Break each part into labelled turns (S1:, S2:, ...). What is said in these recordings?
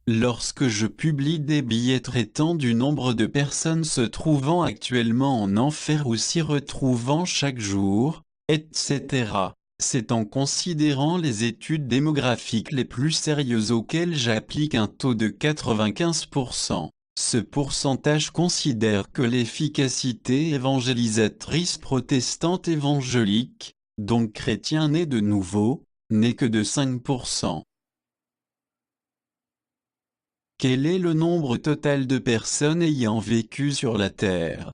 S1: Lorsque je publie des billets traitant du nombre de personnes se trouvant actuellement en enfer ou s'y retrouvant chaque jour, etc., c'est en considérant les études démographiques les plus sérieuses auxquelles j'applique un taux de 95%. Ce pourcentage considère que l'efficacité évangélisatrice protestante évangélique, donc chrétien né de nouveau, n'est que de 5%. Quel est le nombre total de personnes ayant vécu sur la Terre?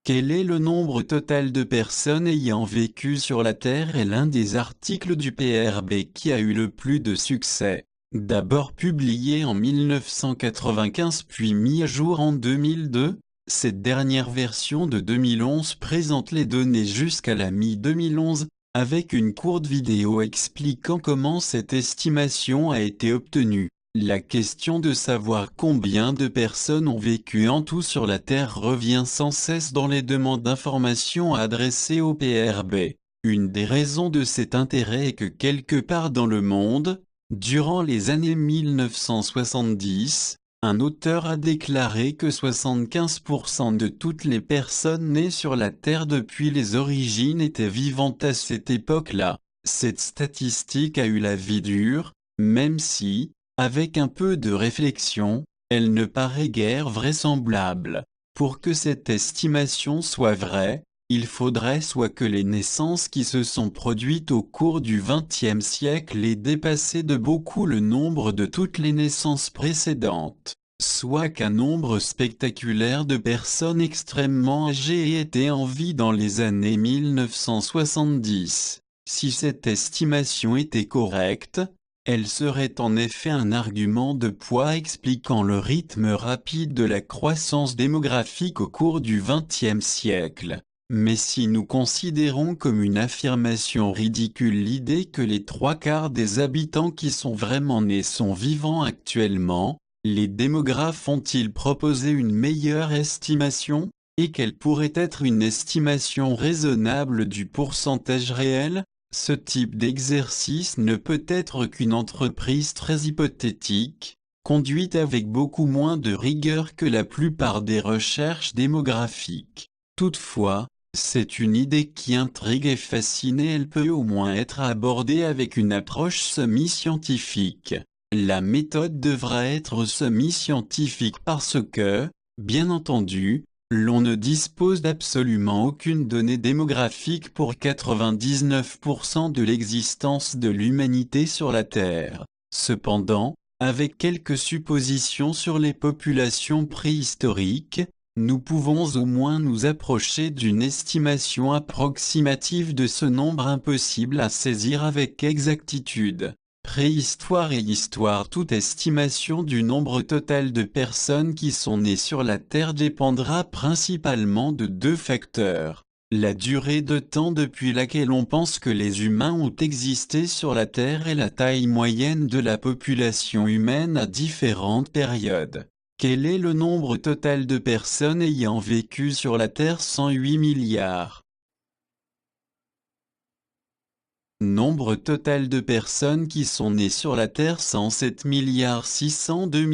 S1: Quel est le nombre total de personnes ayant vécu sur la Terre est l'un des articles du PRB qui a eu le plus de succès. D'abord publié en 1995 puis mis à jour en 2002, cette dernière version de 2011 présente les données jusqu'à la mi-2011, avec une courte vidéo expliquant comment cette estimation a été obtenue. La question de savoir combien de personnes ont vécu en tout sur la Terre revient sans cesse dans les demandes d'informations adressées au PRB. Une des raisons de cet intérêt est que quelque part dans le monde, durant les années 1970, un auteur a déclaré que 75% de toutes les personnes nées sur la Terre depuis les origines étaient vivantes à cette époque-là. Cette statistique a eu la vie dure, même si, avec un peu de réflexion, elle ne paraît guère vraisemblable. Pour que cette estimation soit vraie, il faudrait soit que les naissances qui se sont produites au cours du XXe siècle aient dépassé de beaucoup le nombre de toutes les naissances précédentes, soit qu'un nombre spectaculaire de personnes extrêmement âgées ait été en vie dans les années 1970. Si cette estimation était correcte, elle serait en effet un argument de poids expliquant le rythme rapide de la croissance démographique au cours du XXe siècle. Mais si nous considérons comme une affirmation ridicule l'idée que les 3/4 des habitants qui sont vraiment nés sont vivants actuellement, les démographes ont-ils proposé une meilleure estimation, et quelle pourrait être une estimation raisonnable du pourcentage réel? Ce type d'exercice ne peut être qu'une entreprise très hypothétique, conduite avec beaucoup moins de rigueur que la plupart des recherches démographiques. Toutefois, c'est une idée qui intrigue et fascine et elle peut au moins être abordée avec une approche semi-scientifique. La méthode devra être semi-scientifique parce que, bien entendu, l'on ne dispose d'absolument aucune donnée démographique pour 99% de l'existence de l'humanité sur la Terre. Cependant, avec quelques suppositions sur les populations préhistoriques, nous pouvons au moins nous approcher d'une estimation approximative de ce nombre impossible à saisir avec exactitude. Préhistoire et histoire. Toute estimation du nombre total de personnes qui sont nées sur la Terre dépendra principalement de deux facteurs. La durée de temps depuis laquelle on pense que les humains ont existé sur la Terre et la taille moyenne de la population humaine à différentes périodes. Quel est le nombre total de personnes ayant vécu sur la Terre? 108 milliards. Nombre total de personnes qui sont nées sur la Terre 107 602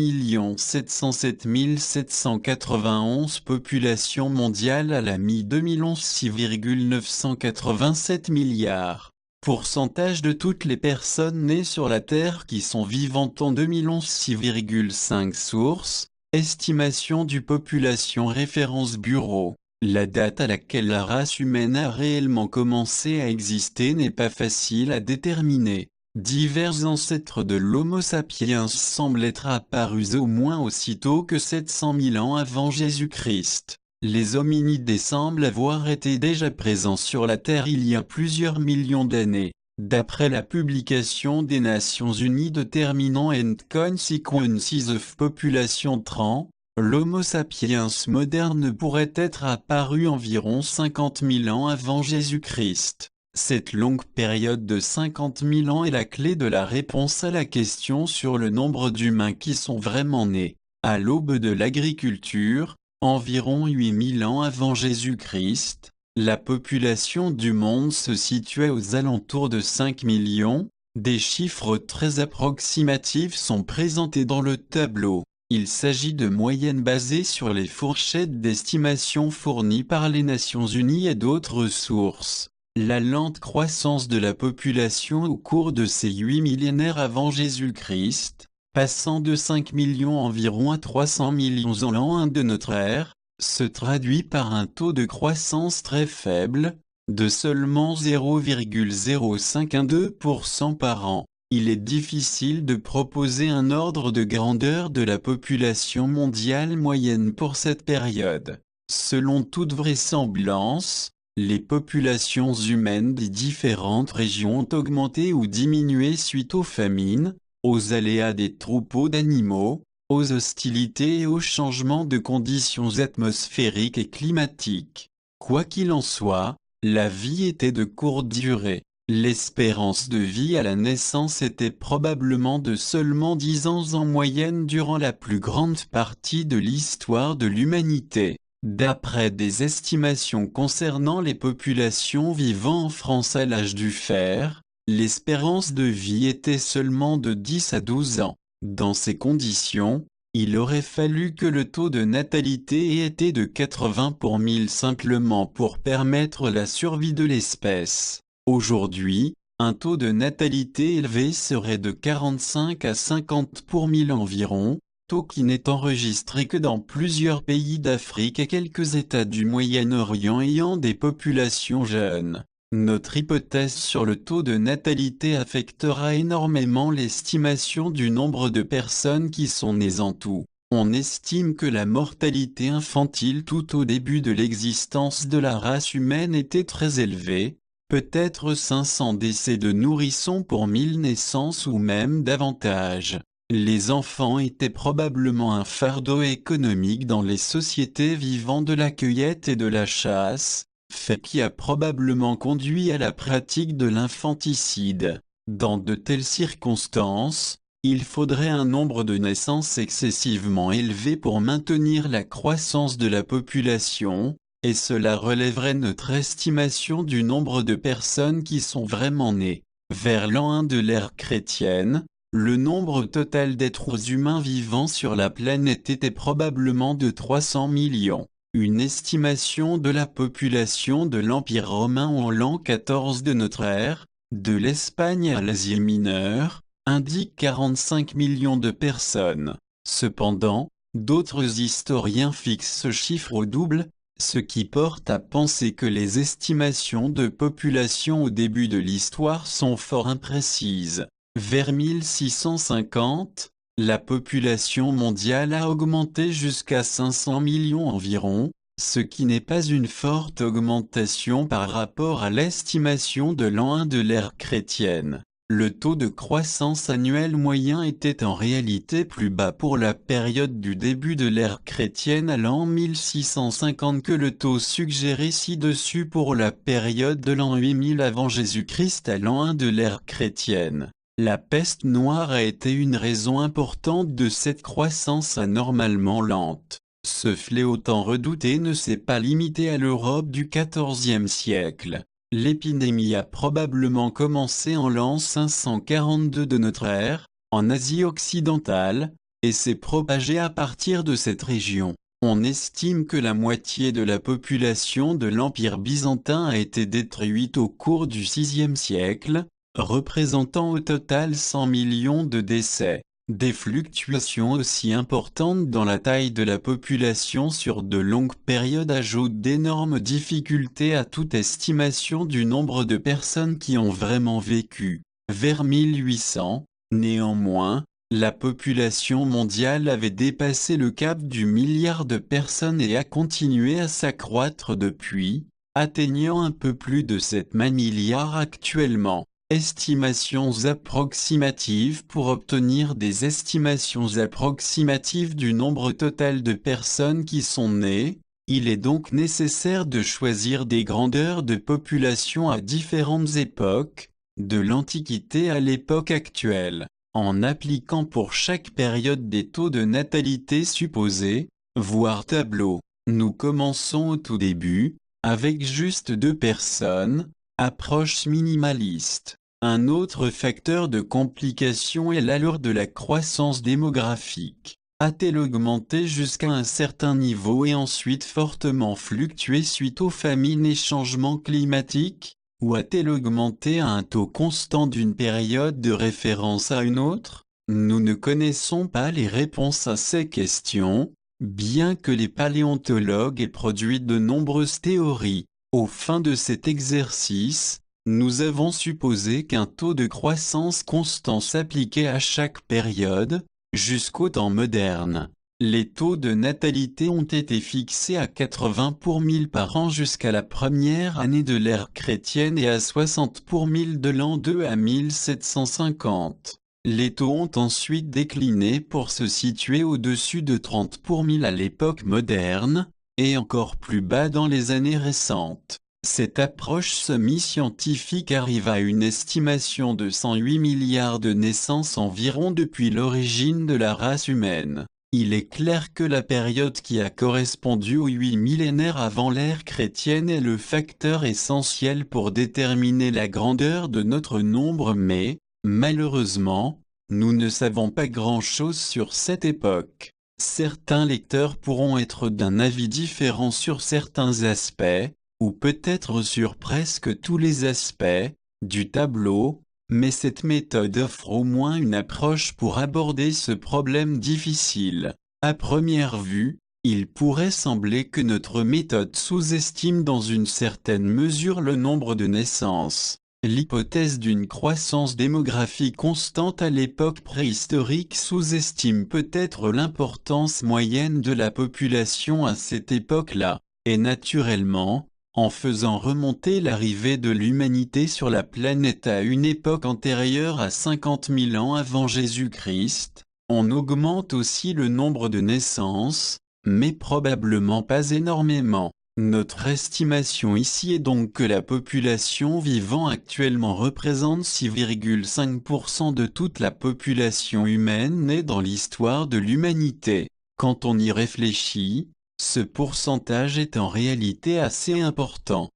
S1: 707 791. Population mondiale à la mi-2011 6,987 milliards. Pourcentage de toutes les personnes nées sur la Terre qui sont vivantes en 2011 6,5. Source, estimation du Population Référence Bureau. La date à laquelle la race humaine a réellement commencé à exister n'est pas facile à déterminer. Divers ancêtres de l'Homo sapiens semblent être apparus au moins aussitôt que 700 000 ans avant Jésus-Christ. Les hominidés semblent avoir été déjà présents sur la Terre il y a plusieurs millions d'années. D'après la publication des Nations Unies déterminant and Consequences of Population Trend, l'Homo sapiens moderne pourrait être apparu environ 50 000 ans avant Jésus-Christ. Cette longue période de 50 000 ans est la clé de la réponse à la question sur le nombre d'humains qui sont vraiment nés. À l'aube de l'agriculture, environ 8 000 ans avant Jésus-Christ, la population du monde se situait aux alentours de 5 millions, Des chiffres très approximatifs sont présentés dans le tableau. Il s'agit de moyennes basées sur les fourchettes d'estimation fournies par les Nations Unies et d'autres sources. La lente croissance de la population au cours de ces 8 millénaires avant Jésus-Christ, passant de 5 millions environ à 300 millions en l'an 1 de notre ère, se traduit par un taux de croissance très faible, de seulement 0,0512% par an. Il est difficile de proposer un ordre de grandeur de la population mondiale moyenne pour cette période. Selon toute vraisemblance, les populations humaines des différentes régions ont augmenté ou diminué suite aux famines, aux aléas des troupeaux d'animaux, aux hostilités et aux changements de conditions atmosphériques et climatiques. Quoi qu'il en soit, la vie était de courte durée. L'espérance de vie à la naissance était probablement de seulement 10 ans en moyenne durant la plus grande partie de l'histoire de l'humanité. D'après des estimations concernant les populations vivant en France à l'âge du fer, l'espérance de vie était seulement de 10 à 12 ans. Dans ces conditions, il aurait fallu que le taux de natalité ait été de 80 pour 1000 simplement pour permettre la survie de l'espèce. Aujourd'hui, un taux de natalité élevé serait de 45 à 50 pour 1000 environ, taux qui n'est enregistré que dans plusieurs pays d'Afrique et quelques États du Moyen-Orient ayant des populations jeunes. Notre hypothèse sur le taux de natalité affectera énormément l'estimation du nombre de personnes qui sont nées en tout. On estime que la mortalité infantile tout au début de l'existence de la race humaine était très élevée, peut-être 500 décès de nourrissons pour 1000 naissances ou même davantage. Les enfants étaient probablement un fardeau économique dans les sociétés vivant de la cueillette et de la chasse, fait qui a probablement conduit à la pratique de l'infanticide. Dans de telles circonstances, il faudrait un nombre de naissances excessivement élevé pour maintenir la croissance de la population, et cela relèverait notre estimation du nombre de personnes qui sont vraiment nées. Vers l'an 1 de l'ère chrétienne, le nombre total d'êtres humains vivant sur la planète était probablement de 300 millions. Une estimation de la population de l'Empire romain en l'an 14 de notre ère, de l'Espagne à l'Asie mineure, indique 45 millions de personnes. Cependant, d'autres historiens fixent ce chiffre au double, ce qui porte à penser que les estimations de population au début de l'histoire sont fort imprécises. Vers 1650, la population mondiale a augmenté jusqu'à 500 millions environ, ce qui n'est pas une forte augmentation par rapport à l'estimation de l'an 1 de l'ère chrétienne. Le taux de croissance annuel moyen était en réalité plus bas pour la période du début de l'ère chrétienne à l'an 1650 que le taux suggéré ci-dessus pour la période de l'an 8000 avant Jésus-Christ à l'an 1 de l'ère chrétienne. La peste noire a été une raison importante de cette croissance anormalement lente. Ce fléau tant redouté ne s'est pas limité à l'Europe du XIVe siècle. L'épidémie a probablement commencé en l'an 542 de notre ère, en Asie occidentale, et s'est propagée à partir de cette région. On estime que la moitié de la population de l'Empire byzantin a été détruite au cours du VIe siècle, représentant au total 100 millions de décès. Des fluctuations aussi importantes dans la taille de la population sur de longues périodes ajoutent d'énormes difficultés à toute estimation du nombre de personnes qui ont vraiment vécu. Vers 1800, néanmoins, la population mondiale avait dépassé le cap du milliard de personnes et a continué à s'accroître depuis, atteignant un peu plus de 7 milliards actuellement. Estimations approximatives. Pour obtenir des estimations approximatives du nombre total de personnes qui sont nées, il est donc nécessaire de choisir des grandeurs de population à différentes époques, de l'Antiquité à l'époque actuelle, en appliquant pour chaque période des taux de natalité supposés, voir tableau. Nous commençons au tout début, avec juste 2 personnes, approche minimaliste. Un autre facteur de complication est l'allure de la croissance démographique. A-t-elle augmenté jusqu'à un certain niveau et ensuite fortement fluctué suite aux famines et changements climatiques? Ou a-t-elle augmenté à un taux constant d'une période de référence à une autre? Nous ne connaissons pas les réponses à ces questions, bien que les paléontologues aient produit de nombreuses théories. Au fin de cet exercice, nous avons supposé qu'un taux de croissance constant s'appliquait à chaque période, jusqu'au temps moderne. Les taux de natalité ont été fixés à 80 pour 1000 par an jusqu'à la première année de l'ère chrétienne et à 60 pour 1000 de l'an 2 à 1750. Les taux ont ensuite décliné pour se situer au-dessus de 30 pour 1000 à l'époque moderne, et encore plus bas dans les années récentes. Cette approche semi-scientifique arrive à une estimation de 108 milliards de naissances environ depuis l'origine de la race humaine. Il est clair que la période qui a correspondu aux 8 millénaires avant l'ère chrétienne est le facteur essentiel pour déterminer la grandeur de notre nombre, mais, malheureusement, nous ne savons pas grand-chose sur cette époque. Certains lecteurs pourront être d'un avis différent sur certains aspects, ou peut-être sur presque tous les aspects, du tableau, mais cette méthode offre au moins une approche pour aborder ce problème difficile. À première vue, il pourrait sembler que notre méthode sous-estime dans une certaine mesure le nombre de naissances. L'hypothèse d'une croissance démographique constante à l'époque préhistorique sous-estime peut-être l'importance moyenne de la population à cette époque-là, et naturellement, en faisant remonter l'arrivée de l'humanité sur la planète à une époque antérieure à 50 000 ans avant Jésus-Christ, on augmente aussi le nombre de naissances, mais probablement pas énormément. Notre estimation ici est donc que la population vivant actuellement représente 6,5% de toute la population humaine née dans l'histoire de l'humanité. Quand on y réfléchit, ce pourcentage est en réalité assez important.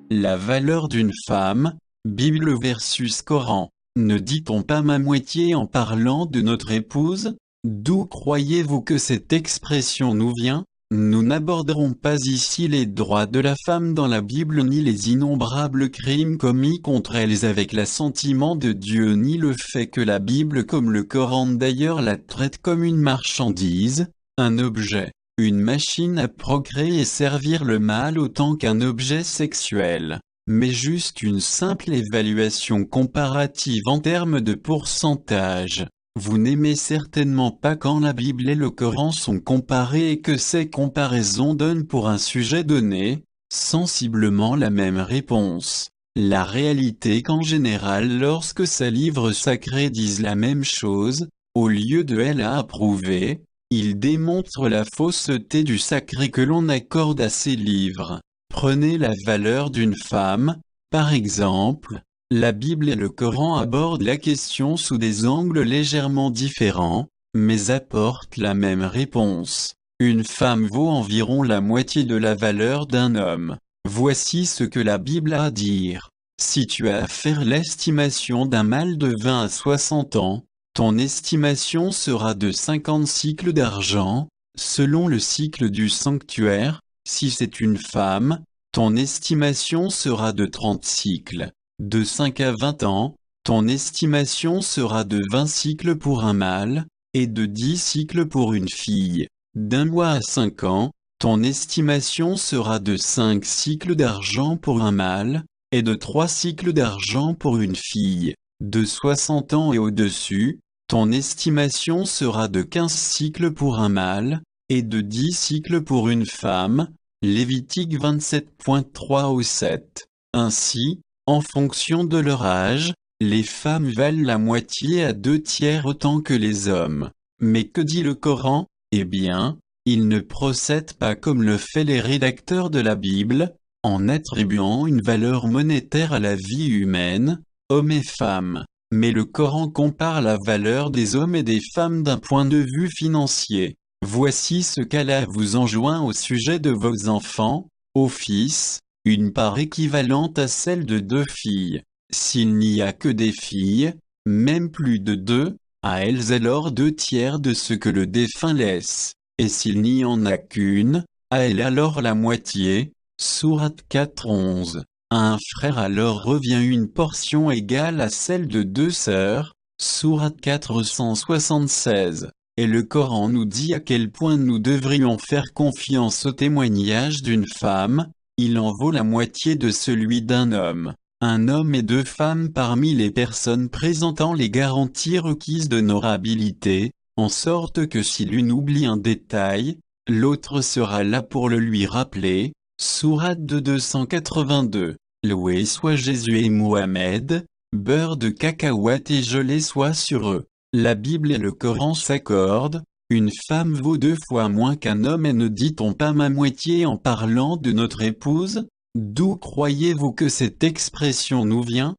S1: La valeur d'une femme, Bible versus Coran. Ne dit-on pas ma moitié en parlant de notre épouse? D'où croyez-vous que cette expression nous vient? Nous n'aborderons pas ici les droits de la femme dans la Bible ni les innombrables crimes commis contre elles avec l'assentiment de Dieu ni le fait que la Bible comme le Coran d'ailleurs la traite comme une marchandise, un objet, une machine à procréer et servir le mâle autant qu'un objet sexuel, mais juste une simple évaluation comparative en termes de pourcentage. Vous n'aimez certainement pas quand la Bible et le Coran sont comparés et que ces comparaisons donnent pour un sujet donné, sensiblement la même réponse. La réalité est qu'en général lorsque ces livres sacrés disent la même chose, au lieu de elle à approuver, ils démontrent la fausseté du sacré que l'on accorde à ces livres. Prenez la valeur d'une femme, par exemple. La Bible et le Coran abordent la question sous des angles légèrement différents, mais apportent la même réponse. Une femme vaut environ la moitié de la valeur d'un homme. Voici ce que la Bible a à dire. Si tu as à faire l'estimation d'un mâle de 20 à 60 ans, ton estimation sera de 50 cycles d'argent, selon le cycle du sanctuaire. Si c'est une femme, ton estimation sera de 30 cycles. De 5 à 20 ans, ton estimation sera de 20 cycles pour un mâle, et de 10 cycles pour une fille. D'un mois à 5 ans, ton estimation sera de 5 cycles d'argent pour un mâle, et de 3 cycles d'argent pour une fille. De 60 ans et au-dessus, ton estimation sera de 15 cycles pour un mâle, et de 10 cycles pour une femme. Lévitique 27.3 au 7. Ainsi, en fonction de leur âge, les femmes valent la moitié à 2/3 autant que les hommes. Mais que dit le Coran? Eh bien, il ne procède pas comme le fait les rédacteurs de la Bible, en attribuant une valeur monétaire à la vie humaine, hommes et femmes. Mais le Coran compare la valeur des hommes et des femmes d'un point de vue financier. Voici ce qu'Allah vous enjoint au sujet de vos enfants, ô fils, une part équivalente à celle de 2 filles. S'il n'y a que des filles, même plus de 2, à elles alors 2/3 de ce que le défunt laisse, et s'il n'y en a qu'une, à elle alors la moitié. Sourate 4:11. À un frère alors revient une portion égale à celle de 2 sœurs. Sourate 476. Et le Coran nous dit à quel point nous devrions faire confiance au témoignage d'une femme, il en vaut la moitié de celui d'un homme. Un homme et 2 femmes parmi les personnes présentant les garanties requises d'honorabilité, en sorte que si l'une oublie un détail, l'autre sera là pour le lui rappeler. Sourate 282. Loué soit Jésus et Mohammed, beurre de cacahuète et gelée soit sur eux. La Bible et le Coran s'accordent, une femme vaut 2 fois moins qu'un homme et ne dit-on pas ma moitié en parlant de notre épouse? D'où croyez-vous que cette expression nous vient?